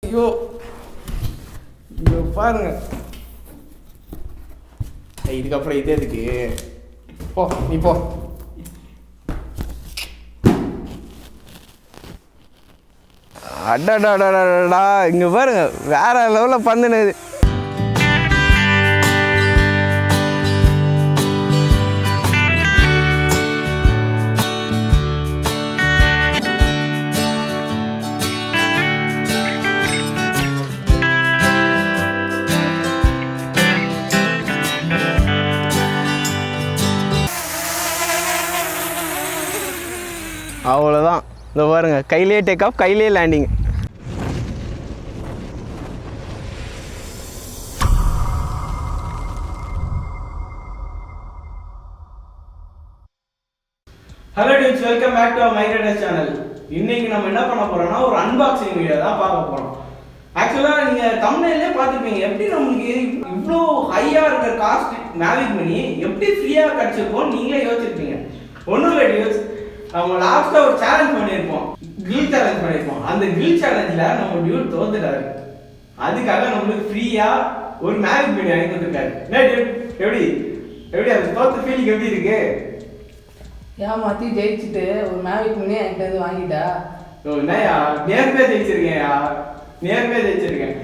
ஐயோ ஐயோ பாருங்க. இதுக்கப்புறம் இதே எதுக்கு? போ நீ போ. அடடா இங்கே பாருங்க, வேற லெவலில் பண்ணுனது. அவ்வளோதான். இந்த பாருங்க, கையிலே டேக் ஆஃப், கையிலே landing. Hello dudes, welcome back to my rider channel. இன்னைக்கு நம்ம என்ன பண்ண போறோம்னா ஒரு அன்பாக்சிங் வீடியோ தான் பார்க்க போறோம். ஆக்சுவலாக நீங்கள் தமிழ்லேயே பார்த்துருப்பீங்க, எப்படி நம்மளுக்கு இவ்வளோ ஹையாக இருக்கிற காஸ்ட் மேவிக் மினி எப்படி ஃப்ரீயாக கிடச்சிருக்கோம் நீங்களே யோசிச்சிருப்பீங்க. ஒன்றும் இல்லை டியூட்ஸ், நம்ம லாஸ்ட்டாக ஒரு சேலஞ்ச் பண்ணியிருப்போம், கில் சேலஞ்ச் பண்ணியிருப்போம். அந்த கில் சேலஞ்சில் நம்ம டியூட் தோத்துட்டாரு. அதுக்காக நம்மளுக்கு ஃப்ரீயாக ஒரு மேவிக் மினி வாங்கி கொடுத்துருக்காரு. என்ன டியூட், எப்படி எப்படி அது தோத்த ஃபீலிங் எப்படி இருக்கு? ஏமாற்றி ஜெயிச்சுட்டு ஒரு மேவிக் மினி என்கிட்ட வாங்கிட்டா. என்னையா நேர்மையாக ஜெயிச்சிருக்கேன்யா, நேர்மையாக ஜெயிச்சிருக்கேன்.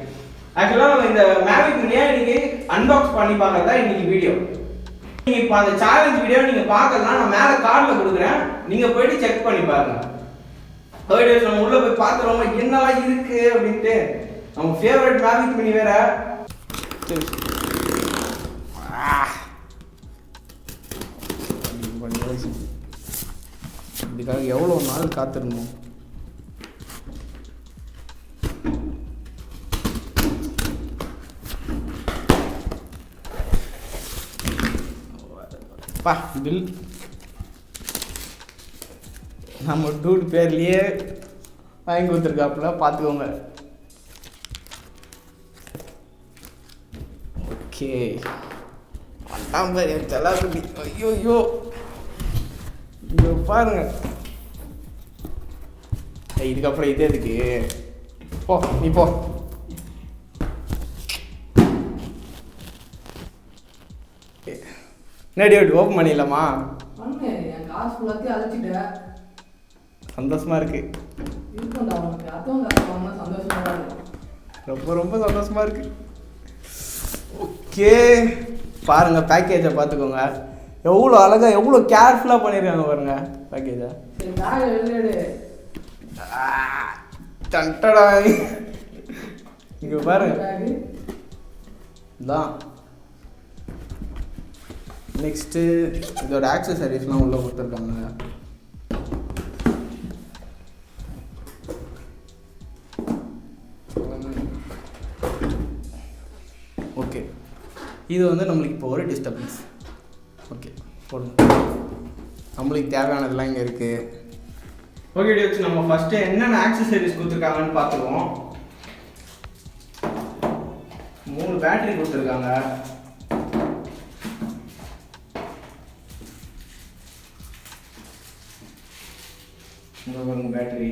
ஆக்சுவலாக நம்ம இந்த மேவிக் மினியை இன்னைக்கு அன்பாக்ஸ் பண்ணி பார்க்கறதா இன்னைக்கு வீடியோ. நீங்கள் இப்போ அந்த சேலஞ்ச் வீடியோ நீங்கள் பார்க்கலாம், நான் மேலே கார்டில் கொடுக்குறேன், நீங்கள் போயிட்டு செக் பண்ணி பாருங்க. வீடியோஸ் நம்ம உள்ளே போய் பார்த்துருவோமா என்னெல்லாம் இருக்கு அப்படின்ட்டு. நம்ம ஃபேவரட் மேவிக் மினி வேற. இதுக்காக எவ்வளோ நாள் காத்திருந்தோம். பா பில் நம்ம டூட் பேர்லேயே வாங்கி கொடுத்துருக்காப்புல, பார்த்துக்கோங்க. ஓகே, பேர் தலாக்குடி. ஐயோ ஐயோ ஐயோ பாருங்க. இதுக்கப்புறம் இதே எதுக்கு? போ நீ போ. என்ன டேட் ஓப்பன் பண்ணிடலாமா? என் காசு ஃபுல்லாத்தையும் அழைச்சிட்டேன். சந்தோஷமா இருக்கு. ரொம்ப ரொம்ப சந்தோஷமா இருக்கு. ஓகே பாருங்க, பேக்கேஜை பார்த்துக்கோங்க. எவ்வளோ அழகாக எவ்வளோ கேர்ஃபுல்லாக பண்ணியிருக்காங்க பாருங்க பேக்கேஜை. டண்டடா இங்கே பாருங்க தான். நெக்ஸ்ட்டு இதோட ஆக்சசரிஸ்லாம் உள்ளே கொடுத்துருக்காங்க. ஓகே, இது வந்து நம்மளுக்கு இப்போ ஒரு டிஸ்டர்பன்ஸ். ஓகே போடுங்க, நம்மளுக்கு தேவையானதெல்லாம் இங்கே இருக்குது. ஓகே டியூட்ஸ், நம்ம ஃபஸ்ட்டு என்னென்ன ஆக்சசரிஸ் கொடுத்துருக்காங்கன்னு பார்த்துருவோம். 3 பேட்டரி கொடுத்துருக்காங்க. பேட்டரி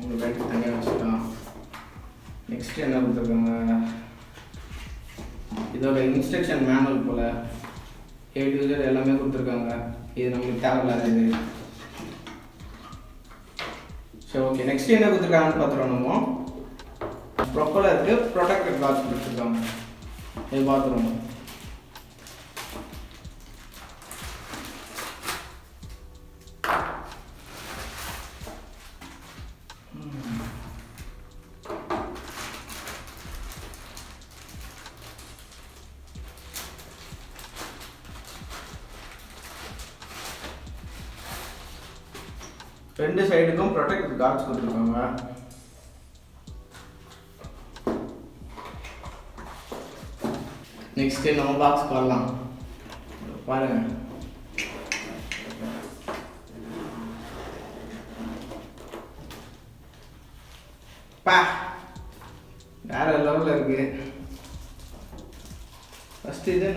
3 பேட்டரி தனியாக வச்சுக்கலாம். நெக்ஸ்ட் என்ன கொடுத்துருக்காங்க, இதோட இன்ஸ்ட்ரக்ஷன் மேனுவல் போல் A to Z எல்லாமே கொடுத்துருக்காங்க. இது நம்மளுக்கு தேவையில்லாது. சரி ஓகே, நெக்ஸ்ட் என்ன கொடுத்துருக்காங்கன்னு பார்த்துருவோம். நம்ம ப்ரொப்பலருக்கு ப்ரொடெக்டர் கார்ட்ஸ் கொடுத்துருக்காங்க, இது பார்த்துருவோம். ரெண்டு சைடுக்கும் ப்ரொடெக்ட் கார்ட்ஸ் கொடுத்துருக்காங்க. நெக்ஸ்ட் நம்ம பாக்ஸ் பண்ணலாம் பாருங்க. பா வேற லெவலில் இருக்கு. ஃபர்ஸ்ட் இது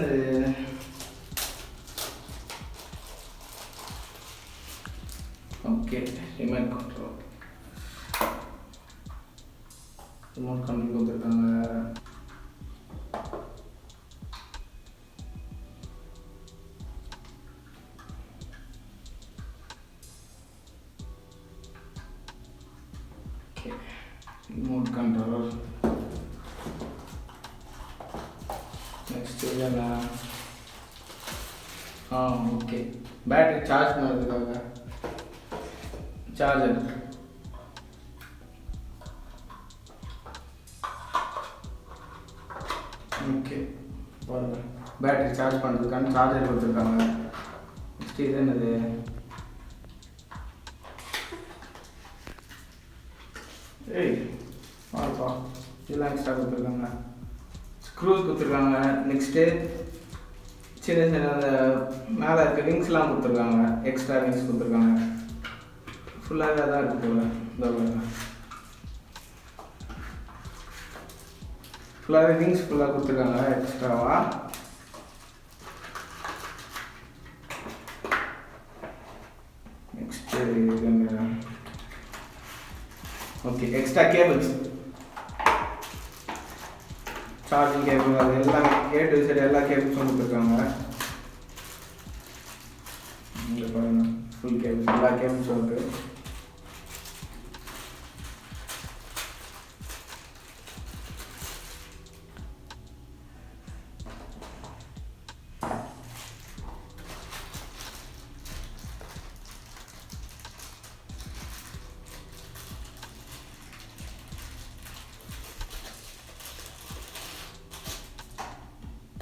okay, remote control. Remote control கொடுத்துருக்காங்க. Okay, remote control. நெக்ஸ்ட் என்ன? ஓகே, பேட்டரி சார்ஜ் பண்ணுறதுக்காக சார்ஜர். ஓகே, பாருங்க, பேட்டரி சார்ஜ் பண்ணுறதுக்கான சார்ஜர் கொடுத்துருக்காங்க. நெக்ஸ்ட் இது என்னது? பாருப்பா, இதெல்லாம் எக்ஸ்ட்ரா கொடுத்துருக்காங்க. ஸ்க்ரூஸ் கொடுத்துருக்காங்க. நெக்ஸ்ட்டு சின்ன சின்ன அந்த மேலே இருக்க விங்ஸ்லாம் கொடுத்துருக்காங்க. எக்ஸ்ட்ரா விங்ஸ் கொடுத்துருக்காங்க. ஃபுல்லாகவே தான் இருக்குது போல. இந்த ஃபுல்லாகவே விங்ஸ் ஃபுல்லாக கொடுத்துருக்காங்க எக்ஸ்ட்ராவா. Next okay, extra cables, charging cable, அது எல்லாம் A to Z எல்லா கேபிள்ஸும் கொடுத்துருக்காங்க. இங்கே பாருங்க, ஃபுல் கேபிள்ஸ், எல்லா கேபிள்ஸும் இருக்குது.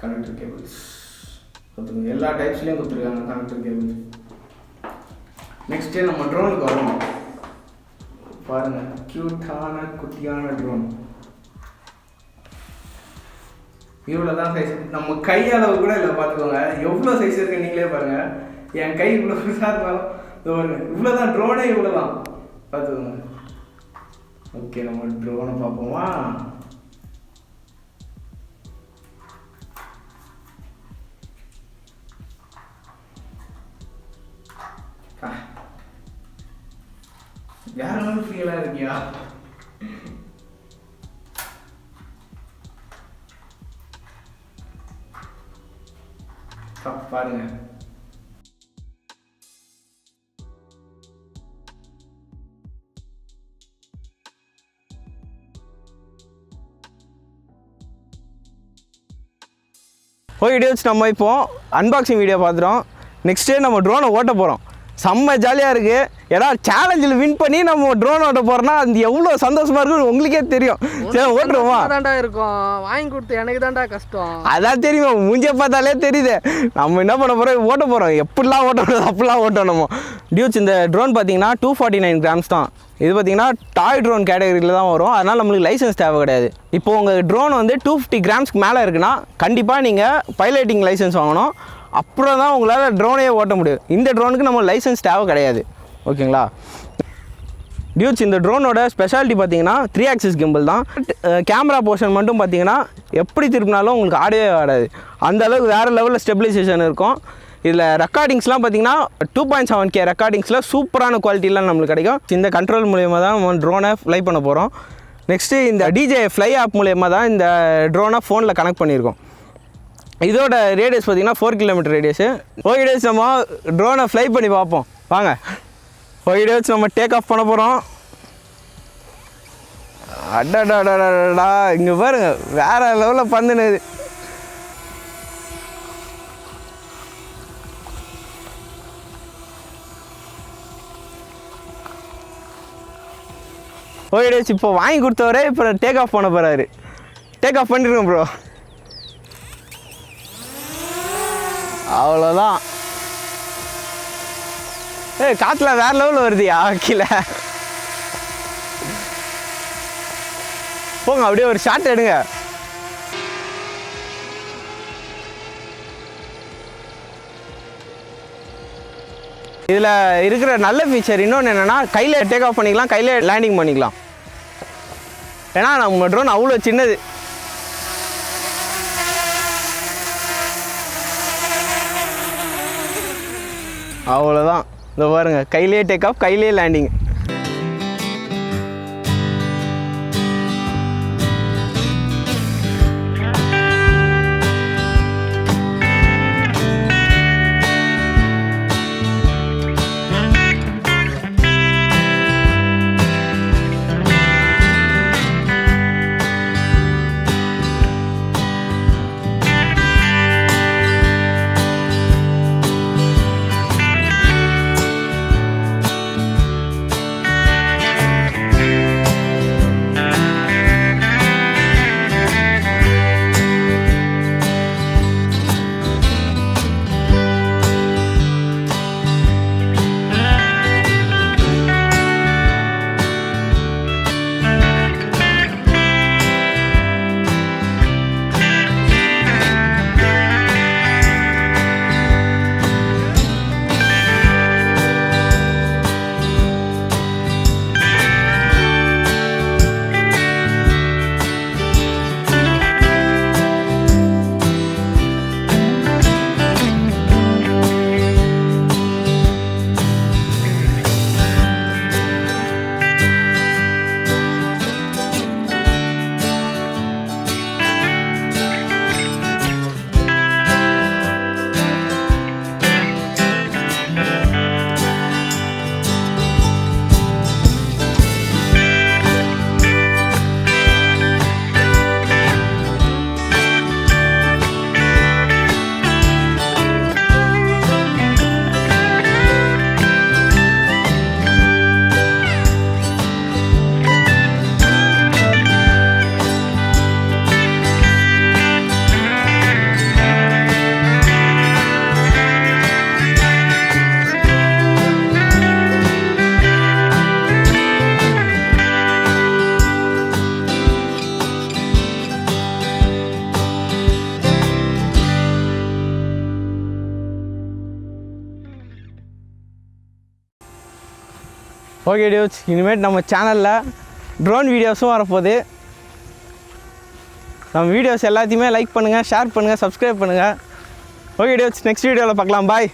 கனெக்டர் கேபிள்ஸ் கொடுத்துருக்காங்க. எல்லா டைப்ஸ்லேயும் கொடுத்துருக்காங்க கனெக்டர் கேபிள்ஸ். நெக்ஸ்ட்டு நம்ம ட்ரோனுக்கு வரணும். பாருங்கள், க்யூட்டான குட்டியான ட்ரோன். இவ்வளோ தான் சைஸ், நம்ம கையளவு கூட இல்லை. பார்த்துக்கோங்க எவ்வளோ சைஸ் இருக்குது, நீங்களே பாருங்கள். என் கை இவ்வளோ பெருசாக இருந்தாலும் இது பாருங்க, இவ்வளோ தான் ட்ரோனே, இவ்வளோ தான். பார்த்துக்கோங்க. ஓகே, நம்ம ட்ரோனை பார்ப்போமா? வேற மாதிரி ஃபீலாக இருக்கியா? பாருங்க, ஓகே வீடியோஸ், நம்ம இப்போ அன்பாக்சிங் வீடியோ பார்த்துட்டோம். நெக்ஸ்ட்டு நம்ம ட்ரோனை ஓட்ட போகிறோம். செம்ம ஜாலியாக இருக்குது. ஏன்னா சேலஞ்சில் வின் பண்ணி நம்ம ட்ரோன் ஓட்ட போகிறோன்னா அது எவ்வளோ சந்தோஷமாக இருக்குன்னு உங்களுக்கே தெரியும். சரி, ஓட்டுருவோமா? தாண்டா இருக்கும், வாங்கி கொடுத்து எனக்கு தாண்டா கஷ்டம். அதான் தெரியுமா, மூஞ்சியை பார்த்தாலே தெரியுது. நம்ம என்ன பண்ண போகிறோம், ஓட்ட போகிறோம். எப்படிலாம் ஓட்டணும், அப்படிலாம் ஓட்டணும் நம்ம. டியூட்ஸ், இந்த ட்ரோன் பார்த்தீங்கன்னா 249 கிராம்ஸ் தான். இது பார்த்தீங்கன்னா டாய் ட்ரோன் கேட்டகரியில் தான் வரும். அதனால் நம்மளுக்கு லைசன்ஸ் தேவை கிடையாது. இப்போ உங்கள் ட்ரோன் வந்து 250 கிராம்ஸ்க்கு மேலே இருக்குன்னா கண்டிப்பாக நீங்கள் பைலட்டிங் லைசன்ஸ் வாங்கணும். அப்புறம் தான் உங்களால் ட்ரோனையே ஓட்ட முடியும். இந்த ட்ரோனுக்கு நம்ம லைசன்ஸ் தேவை கிடையாது. ஓகேங்களா டியூட்ஸ்? இந்த ட்ரோனோட ஸ்பெஷாலிட்டி பார்த்தீங்கன்னா 3 ஆக்சிஸ் கிம்பிள் தான். கேமரா போர்ஷன் மட்டும் பார்த்தீங்கன்னா எப்படி திருப்பினாலும் உங்களுக்கு ஆடவே ஆடாது. அந்த அளவுக்கு வேறு லெவலில் ஸ்டெபிலைசேஷன் இருக்கும். இதில் ரெக்கார்டிங்ஸ்லாம் பார்த்தீங்கன்னா 2.7K ரெக்கார்டிங்ஸில் சூப்பரான குவாலிட்டிலாம் நம்மளுக்கு கிடைக்கும். இந்த கண்ட்ரோல் மூலியமாக தான் நம்ம ட்ரோனை ஃப்ளை பண்ண போகிறோம். நெக்ஸ்ட்டு இந்த DJI ஃப்ளை ஆப் மூலியமாக தான் இந்த ட்ரோனை ஃபோனில் கனெக்ட் பண்ணியிருக்கோம். இதோட ரேடியஸ் பார்த்தீங்கன்னா 4 கிலோமீட்டர் ரேடியஸு. ஓகே டேஸ், நம்ம ட்ரோனை ஃப்ளை பண்ணி பார்ப்போம் வாங்க. ஓகே டேஸ், நம்ம டேக் ஆஃப் பண்ண போகிறோம். அடடா, இங்கே பாருங்க, வேறு லெவலில் பந்துனுது. ஓகே டேஸ், இப்போ வாங்கி கொடுத்தவரே இப்போ டேக் ஆஃப் பண்ண போகிறாரு. டேக் ஆஃப் பண்ணிருக்கோம் ப்ரோ. அவ்வளோதான். காற்றுல வேற லெவலில் வருதுயா கீழே. போங்க, அப்படியே ஒரு ஷாட் எடுங்க. இதில் இருக்கிற நல்ல ஃபீச்சர் இன்னொன்று என்னென்னா, கையில் டேக் ஆஃப் பண்ணிக்கலாம், கையில் லேண்டிங் பண்ணிக்கலாம். ஏன்னா நம்ம ட்ரோன் அவ்வளோ சின்னது. அவ்வளோதான். இந்த பாருங்க, கையிலே டேக் ஆஃப், கையிலே லேண்டிங். ஓகே டியூட்ஸ், இனிமேல் நம்ம சேனலில் ட்ரோன் வீடியோஸும் வரப்போகுது. நம்ம வீடியோஸ் எல்லாத்தையுமே லைக் பண்ணுங்கள், ஷேர் பண்ணுங்கள், சப்ஸ்கிரைப் பண்ணுங்கள். ஓகே டியூட்ஸ், நெக்ஸ்ட் வீடியோவில் பார்க்கலாம். பாய்.